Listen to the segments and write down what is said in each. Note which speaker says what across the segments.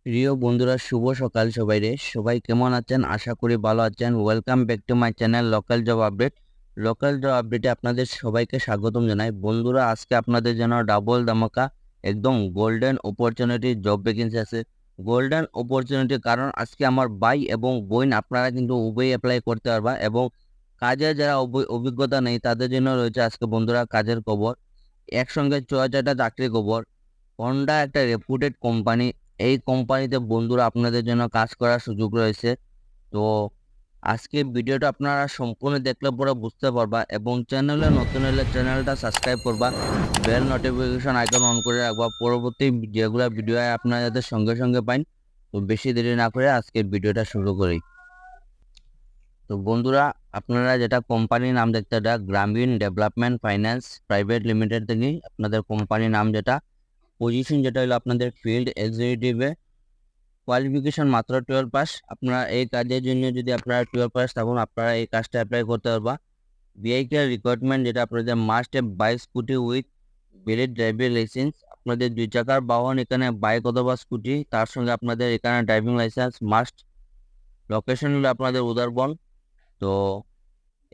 Speaker 1: প্রিয় বন্ধুরা, শুভ সকাল সবাই কেমন আছেন? আশা করি ভালো আছেন। Welcome back to my channel local job update. Local job আপডেটে আপনাদের সবাইকে স্বাগতম জানাই। বন্ধুরা, আজকে আপনাদের জন্য ডাবল ধামাকা একদম গোল্ডেন অপরচুনিটি জব ভ্যাকেন্সি আছে। গোল্ডেন অপরচুনিটি কারণ আজকে আমার ভাই এবং বোন আপনারা কিন্তু উভয়ই অ্যাপ্লাই করতে পারবা এবং কাজে যারা অভিজ্ঞতা নেই তাদের জন্য রয়েছে আজকে বন্ধুরা কাজের খবর। একসঙ্গে ৬-৪টা চাকরির খবর। হন্ডা একটা রেপুটেড কোম্পানি। এই কোম্পানিতে বন্ধুরা আপনাদের জন্য কাজ করার সুযোগ রয়েছে। তো আজকে ভিডিওটা আপনারা সম্পূর্ণ দেখলে পরে বুঝতে পারবা এবং চ্যানেলে নতুন হলে চ্যানেলটা সাবস্ক্রাইব করবা, বেল নোটিফিকেশন আইকন অন করে রাখবা পরবর্তী যেগুলো ভিডিও আপনারা যাতে সঙ্গে সঙ্গে পাইন। তো বেশি দেরি না করে আজকের ভিডিওটা শুরু করি। তো বন্ধুরা, আপনারা যেটা কোম্পানির নাম দেখতে, এটা গ্রামীণ ডেভেলপমেন্ট ফাইন্যান্স প্রাইভেট লিমিটেড থেকে আপনাদের কোম্পানির নাম, যেটা পজিশন যেটা হলো আপনাদের ফিল্ড এক্সিকিউটিভে। কোয়ালিফিকেশন মাত্র 12 পাস। আপনারা এই কাজের জন্য যদি আপনারা 12 পাস থাকুন আপনারা এই কাজটা অ্যাপ্লাই করতে পারবা। ভিআইকের রিকোয়ারমেন্ট যেটা আপনাদের must A bike scooty with valid driving licence. আপনাদের 2 চাকার বাহন, এখানে বাইক অথবা স্কুটি, তার সঙ্গে আপনাদের এখানে ড্রাইভিং লাইসেন্স মাস্ট। লোকেশন হলো আপনাদের উদারবন। তো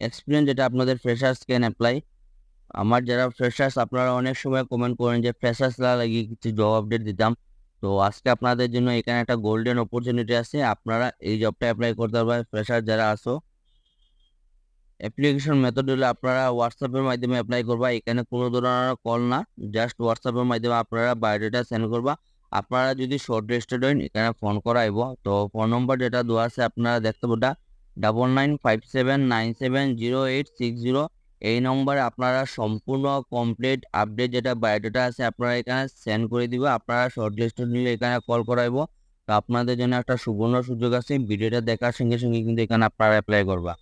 Speaker 1: এক্সপিরিয়েন্স যেটা আপনাদের ফ্রেশার্স ক্যান অ্যাপ্লাই। আমার যারা ফ্রেশার্স, আপনারা অনেক সময় কমেন্ট করেন যে ফ্রেশার্সরা লাগিয়ে কিছু জব আপডেট দিতাম। তো আজকে আপনাদের জন্য এখানে একটা গোল্ডেন অপরচুনিটি আছে, আপনারা এই জবটা অ্যাপ্লাই করতে পারবেন ফ্রেশার যারা আসো। অ্যাপ্লিকেশন মেথড হলো আপনারা হোয়াটসঅ্যাপের মাধ্যমে অ্যাপ্লাই করবা। এখানে কোনো ধরনের কল না, জাস্ট হোয়াটসঅ্যাপের মাধ্যমে আপনারা বায়োডাটা সেন্ড করবা। আপনারা যদি শর্ট লিস্টেড হন এখানে ফোন করা আইব। তো ফোন নম্বর যেটা দেওয়া আছে আপনারা দেখতে পাবেন 9957970860। এই নম্বরে আপনারা সম্পূর্ণ কমপ্লিট আপডেট যেটা বায়োডাটা আছে আপনারা এখানে সেন্ড করে দিবে। আপনারা শর্ট লিস্টেড নিলে এখানে কল করাইব। তো আপনাদের জন্য একটা সুবর্ণ সুযোগ আছে, ভিডিওটা দেখার সঙ্গে সঙ্গে কিন্তু এখানে আপনারা অ্যাপ্লাই করবা।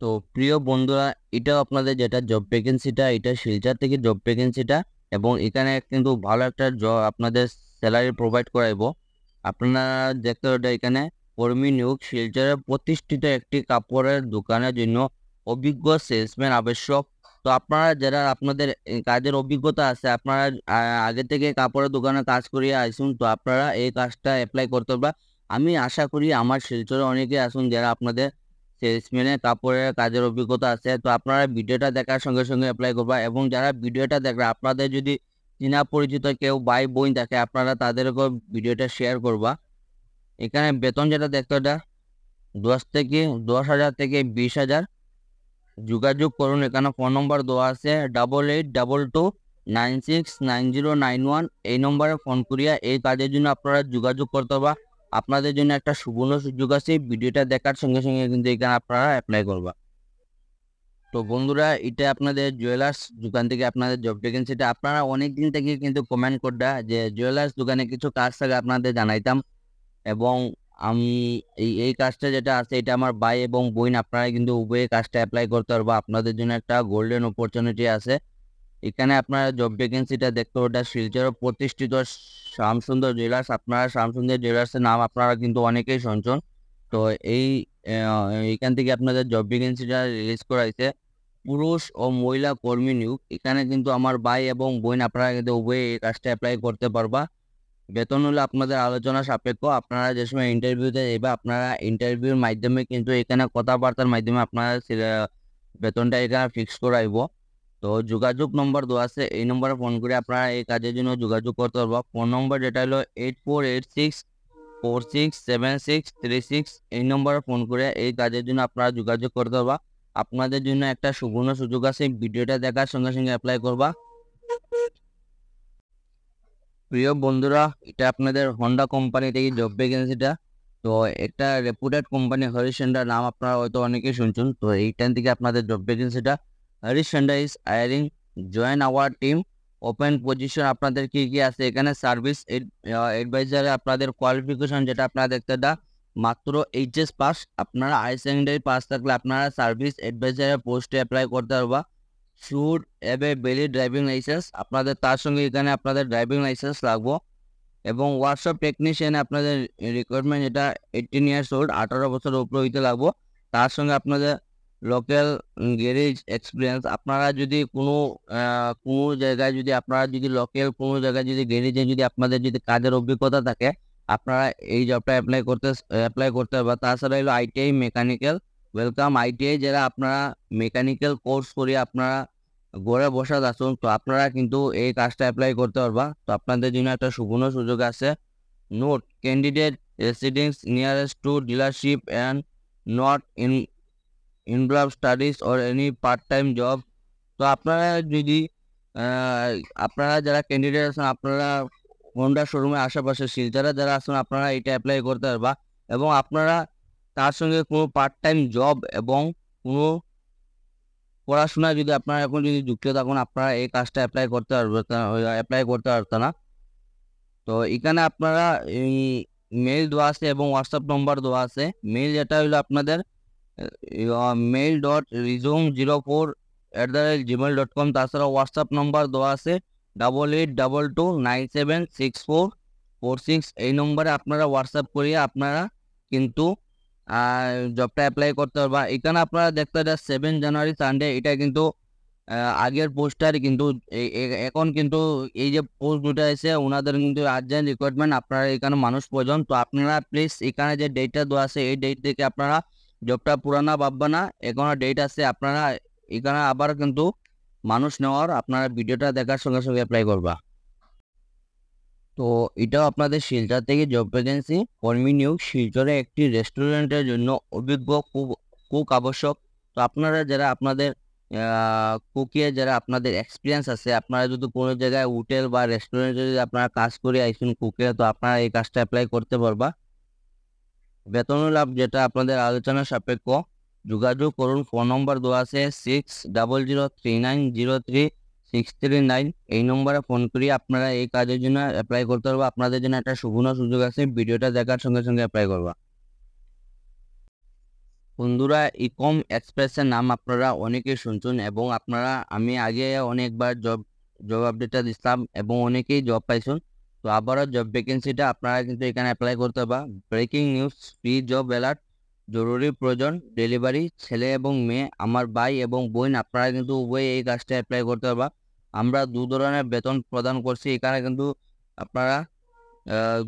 Speaker 1: তো প্রিয় বন্ধুরা, এটাও আপনাদের যেটা জব ভ্যাকেন্সিটা, এটা শিলচর থেকে জব ভ্যাকেন্সিটা এবং এখানে কিন্তু ভালো একটা জব আপনাদের স্যালারি প্রোভাইড করাইব। আপনারা দেখতে পাবেন এখানে কর্মী নিয়োগ। শিলচরে প্রতিষ্ঠিত একটি কাপড়ের দোকানের জন্য অভিজ্ঞ সেলসম্যান আবশ্যক। তো আপনারা যারা আপনাদের কাজের অভিজ্ঞতা আছে, আপনারা আগে থেকে কাপড়ের দোকানে কাজ করিয়ে আসুন, তো আপনারা এই কাজটা অ্যাপ্লাই করতে পারবা। আমি আশা করি আমার শিলচরে অনেকে আসুন যারা আপনাদের সেলসম্যানের কাপড়ের কাজের অভিজ্ঞতা আছে। তো আপনারা ভিডিওটা দেখার সঙ্গে সঙ্গে অ্যাপ্লাই করবা এবং যারা ভিডিওটা দেখবে আপনাদের যদি চেনা পরিচিত কেউ ভাই বোন থাকে আপনারা তাদেরকেও ভিডিওটা শেয়ার করবা। এখানে বেতন যেটা দেখতে, এটা 10,000 থেকে 20,000। যোগাযোগ করুন। এখানে ফোন নম্বর দেওয়া আছে 8822969091। এই নম্বরে ফোন করিয়া এই কাজের জন্য আপনারা যোগাযোগ করতে পারবা। আপনাদের জন্য একটা সুবর্ণ সুযোগ আছে, ভিডিওটা দেখার সঙ্গে সঙ্গে কিন্তু এখানে আপনারা অ্যাপ্লাই করবা। তো বন্ধুরা, এটা আপনাদের জুয়েলার্স দোকান থেকে আপনাদের জব ভ্যাকেন্সিটা। আপনারা অনেক দিন থেকে কিন্তু কমেন্ট করডা যে জুয়েলার্স দোকানে কিছু কাজ থাকে আপনাদের জানাইতাম এবং আমি এই কাজটা যেটা আছে এটা আমার ভাই এবং বোন আপনারা কিন্তু উভয়ে কাজটা অ্যাপ্লাই করতে পারবো। আপনাদের জন্য একটা গোল্ডেন অপরচুনিটি আছে। এখানে আপনারা জব ভ্যাকেন্সিটা দেখতে, ওটা শিলচরের প্রতিষ্ঠিত শ্যামসুন্দর জুয়েলার্স। আপনারা শ্যামসুন্দর জুয়েলার্সের নাম আপনারা কিন্তু অনেকেই শুনছেন। তো এইখান থেকে আপনাদের জব ভ্যাকেন্সিটা রিলিজ করাইছে। পুরুষ ও মহিলা কর্মী নিয়োগ। এখানে কিন্তু আমার ভাই এবং বোন আপনারা কিন্তু উভয়ে এই কাজটা অ্যাপ্লাই করতে পারবা। বেতন হলো আপনাদের আলোচনা সাপেক্ষ। আপনারা যে সময় ইন্টারভিউতে যাবে আপনারা ইন্টারভিউর মাধ্যমে কিন্তু এখানে কথাবার্তার মাধ্যমে আপনারা বেতনটা এখানে ফিক্স করাইব। তো যোগাযোগ নম্বর দেওয়া আছে, এই নম্বরে ফোন করে আপনারা এই কাজের জন্য যোগাযোগ করতে পারবো। ফোন নম্বর যেটা হলো 8486467636। এই নম্বরে ফোন করে এই কাজের জন্য আপনারা যোগাযোগ করতে পারবা। আপনাদের জন্য একটা সুবর্ণ সুযোগ আছে, ভিডিওটা দেখার সঙ্গে সঙ্গে অ্যাপ্লাই করবা। প্রিয় বন্ধুরা, এটা আপনাদের হন্ডা কোম্পানি থেকে জব ভ্যাকেন্সিটা। তো একটা রেপুটেড কোম্পানি হরিশ-চন্দ্রা নাম আপনারা হয়তো অনেকেই শুনছেন। তো এইখান থেকে আপনাদের জব ভ্যাকেন্সিটা। Harishchandra is hiring, join our team. Open position আপনাদের কি কি আছে এখানে, সার্ভিস অ্যাডভাইজারে আপনাদের কোয়ালিফিকেশন যেটা আপনারা দেখতে মাত্র এইচএস পাস। আপনারা হাই সেকেন্ডারি পাস থাকলে আপনারা সার্ভিস অ্যাডভাইজারের পোস্টে অ্যাপ্লাই করতে পারবা। Should have a valid driving licence. আপনাদের তার সঙ্গে এখানে আপনাদের ড্রাইভিং লাইসেন্স লাগবে এবং ওয়ার্কশপ টেকনিশিয়ান আপনাদের রিকোয়ারমেন্ট এটা 18 ইয়ার্স ওল্ড, 18 বছরের উপরে হইতে লাগবো। তার সঙ্গে আপনাদের লোকাল গ্যারেজ এক্সপিরিয়েন্স। আপনারা যদি কোনো জায়গায় যদি আপনারা যদি লোকাল কোনো জায়গায় যদি গ্যারেজে যদি আপনাদের যদি কাজের অভিজ্ঞতা থাকে, আপনারা এই জবটা অ্যাপ্লাই করতে পারবেন। তাছাড়া হলো আইটিআই মেকানিক্যাল, ওয়েলকাম আইটিআই যারা আপনারা মেকানিক্যাল কোর্স করে আপনারা ঘরে বসা আছেন, তো আপনারা কিন্তু এই কাজটা অ্যাপ্লাই করতে পারবা। তো আপনাদের জন্য একটা সুবর্ণ সুযোগ আছে। Note, candidate residence nearest to dealership and not involve studies or any part time job. তো আপনারা যদি আপনারা যারা ক্যান্ডিডেট আছেন, আপনারা হোন্ডা শোরুমের আশেপাশে শিলচরে যারা আছেন, আপনারা এটা অ্যাপ্লাই করতে পারবা। এবং আপনারা তার সঙ্গে কোনো পার্ট টাইম জব এবং কোনো পড়াশোনা যদি আপনারা এখন যদি যুক্ত থাকুন, আপনারা এই কাজটা অ্যাপ্লাই করতে পারতেন না। তো এখানে আপনারা এই মেইল দেওয়া আছে এবং হোয়াটসঅ্যাপ নম্বর দেওয়া আছে। মেইল যেটা হলো আপনাদের mail.resume04@gmail.com। তাছাড়া হোয়াটসঅ্যাপ নম্বর দেওয়া আছে 8822976446। এই নম্বরে আপনারা হোয়াটসঅ্যাপ করিয়ে আপনারা কিন্তু জবটা অ্যাপ্লাই করতে পারবা। এখানে আপনারা দেখতে পাচ্ছেন 7 জানুয়ারি সানডে, এটা কিন্তু আগের পোস্টার কিন্তু এখন কিন্তু এই যে পোস্ট দুটো আছে ওনাদের কিন্তু আর্জেন্ট রিকোয়ারমেন্ট, আপনারা এখানে মানুষ প্রয়োজন। তো আপনারা প্লিজ এখানে যে ডেটটা দেওয়া আছে এই ডেট থেকে আপনারা জবটা পুরানা ভাববা না, এখনো ডেট আছে। আপনারা এখানে আবার কিন্তু মানুষ নেওয়ার আপনারা ভিডিওটা দেখার সঙ্গে সঙ্গে অ্যাপ্লাই করবা। তো এটাও আপনাদের শিলচর থেকে জব ভ্যাকেন্সি। কর্মী নিয়োগ, শিলচরে একটি রেস্টুরেন্টের জন্য অভিজ্ঞ কুক আবশ্যক। তো আপনারা যারা আপনাদের কুকিয়ে যারা আপনাদের এক্সপিরিয়েন্স আছে, আপনারা যদি কোনো জায়গায় হোটেল বা রেস্টুরেন্টে যদি আপনারা কাজ করে আইসুন কুকে, তো আপনারা এই কাজটা অ্যাপ্লাই করতে পারবা। বেতন লাভ যেটা আপনাদের আলোচনা সাপেক্ষ। যোগাযোগ করুন, ফোন নম্বর দেওয়া আছে 6003903639। এই নম্বরে ফোন করি আপনারা এই কাজের জন্য অ্যাপ্লাই করতে পারবো। আপনাদের জন্য একটা সুবর্ণ সুযোগ আছে, ভিডিওটা দেখার সঙ্গে সঙ্গে অ্যাপ্লাই করবা। বন্ধুরা, ইকম এক্সপ্রেসের নাম আপনারা অনেকেই শুনছেন এবং আপনারা আমি আগে অনেকবার জব আপডেটটা দিতাম এবং অনেকেই জব পাইছেন। তো আবারও জব ভ্যাকেন্সিটা আপনারা কিন্তু এখানে অ্যাপ্লাই করতে পারবা। Breaking news, free job alert, জরুরি প্রয়োজন, ডেলিভারি, ছেলে এবং মেয়ে, আমার ভাই এবং বোন, আপনারা কিন্তু উভয় এই কাজটা অ্যাপ্লাই করতে পারবা। আমরা 2 ধরনের বেতন প্রদান করছি এখানে কিন্তু আপনারা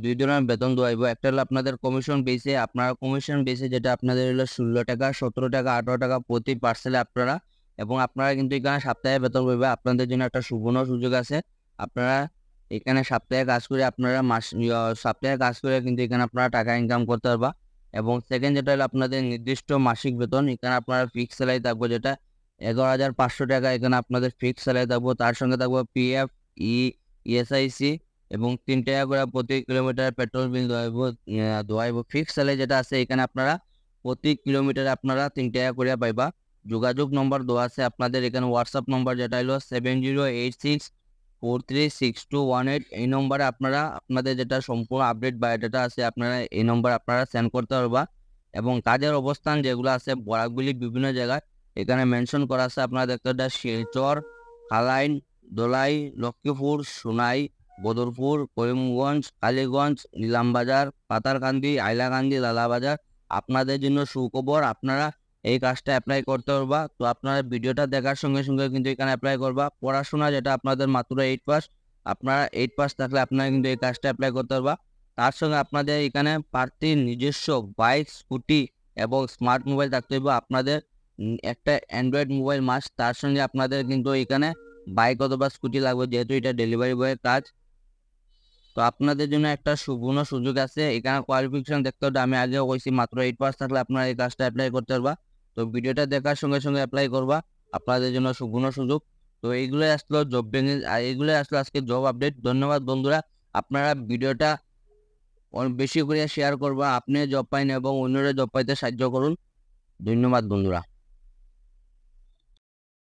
Speaker 1: 2 ধরনের বেতন দেওয়া হইব। একটা হলো আপনাদের কমিশন বেসে, আপনারা কমিশন বেসে যেটা আপনাদের হলো 16 টাকা, 17 টাকা, 18 টাকা প্রতি পার্সেলে আপনারা, এবং আপনারা কিন্তু এখানে সপ্তাহে বেতন পাইবে। আপনাদের জন্য একটা সুবর্ণ সুযোগ আছে। আপনারা এখানে সপ্তাহে কাজ করে আপনারা সপ্তাহে কাজ করে কিন্তু এখানে আপনারা টাকা ইনকাম করতে পারবা। এবং সেকেন্ড যেটা হলো আপনাদের নির্দিষ্ট মাসিক বেতন, এখানে আপনারা ফিক্স স্যালারি থাকবো যেটা 11,500 টাকা, এখানে আপনাদের ফিক্স স্যালারি থাকবো। তার সঙ্গে থাকবো পিএফ, ইএসআইসি এবং 3 টাকা করে প্রতি কিলোমিটার পেট্রোল বিল দোয়াইব। ফিক্স স্যালারি যেটা আছে এখানে আপনারা প্রতি কিলোমিটারে আপনারা 3 টাকা করে পাইবা। যোগাযোগ নম্বর দেওয়া আছে আপনাদের এখানে, হোয়াটসঅ্যাপ নম্বর যেটা হলো 7086436218। এই নম্বরে আপনারা আপনাদের যেটা সম্পূর্ণ আপডেট বায়োডাটা আছে আপনারা এই নম্বরে আপনারা সেন্ড করতে পারবা। এবং কাজের অবস্থান যেগুলো আছে বরাকগুলি বিভিন্ন জায়গায় এখানে মেনশন করা আছে। আপনারা দেখতে পাচ্ছেন শিলচর, কালাইন, দোলাই, লক্ষ্মীপুর, সোনাই, বদরপুর, করিমগঞ্জ, কালীগঞ্জ, নিলামবাজার, পাতারকান্দি, আইলাকান্দি, লালাবাজার। আপনাদের জন্য সুখবর, আপনারা এই কাজটা অ্যাপ্লাই করতে পারবা। তো আপনারা ভিডিওটা দেখার সঙ্গে সঙ্গে কিন্তু এখানে অ্যাপ্লাই করবা। পড়াশোনা যেটা আপনাদের মাত্র 8 পাস, আপনারা 8 পাস থাকলে আপনারা কিন্তু এই কাজটা অ্যাপ্লাই করতে পারবা। তার সঙ্গে আপনাদের এখানে প্রার্থীর নিজস্ব বাইক, স্কুটি এবং স্মার্ট মোবাইল থাকতে হবে। আপনাদের একটা অ্যান্ড্রয়েড মোবাইল মাস্ট, তার সঙ্গে আপনাদের কিন্তু এখানে বাইক অথবা স্কুটি লাগবে যেহেতু এটা ডেলিভারি বয়ের কাজ। তো আপনাদের জন্য একটা সুবর্ণ সুযোগ আছে। এখানে কোয়ালিফিকেশন দেখতে হবে, আমি আগেও কইছি মাত্র 8 পাস থাকলে আপনারা এই কাজটা অ্যাপ্লাই করতে পারবা। তো ভিডিওটা দেখার সঙ্গে সঙ্গে অ্যাপ্লাই করবা, আপনাদের জন্য সুবর্ণ সুযোগ। তো এইগুলোই আসলো জব ভ্যাকেন্সি, এইগুলোই আসলো আজকে জব আপডেট। ধন্যবাদ বন্ধুরা, আপনারা ভিডিওটা বেশি করে শেয়ার করবা, আপনি জব পাইন এবং অন্যরা জব পাইতে সাহায্য করুন। ধন্যবাদ বন্ধুরা।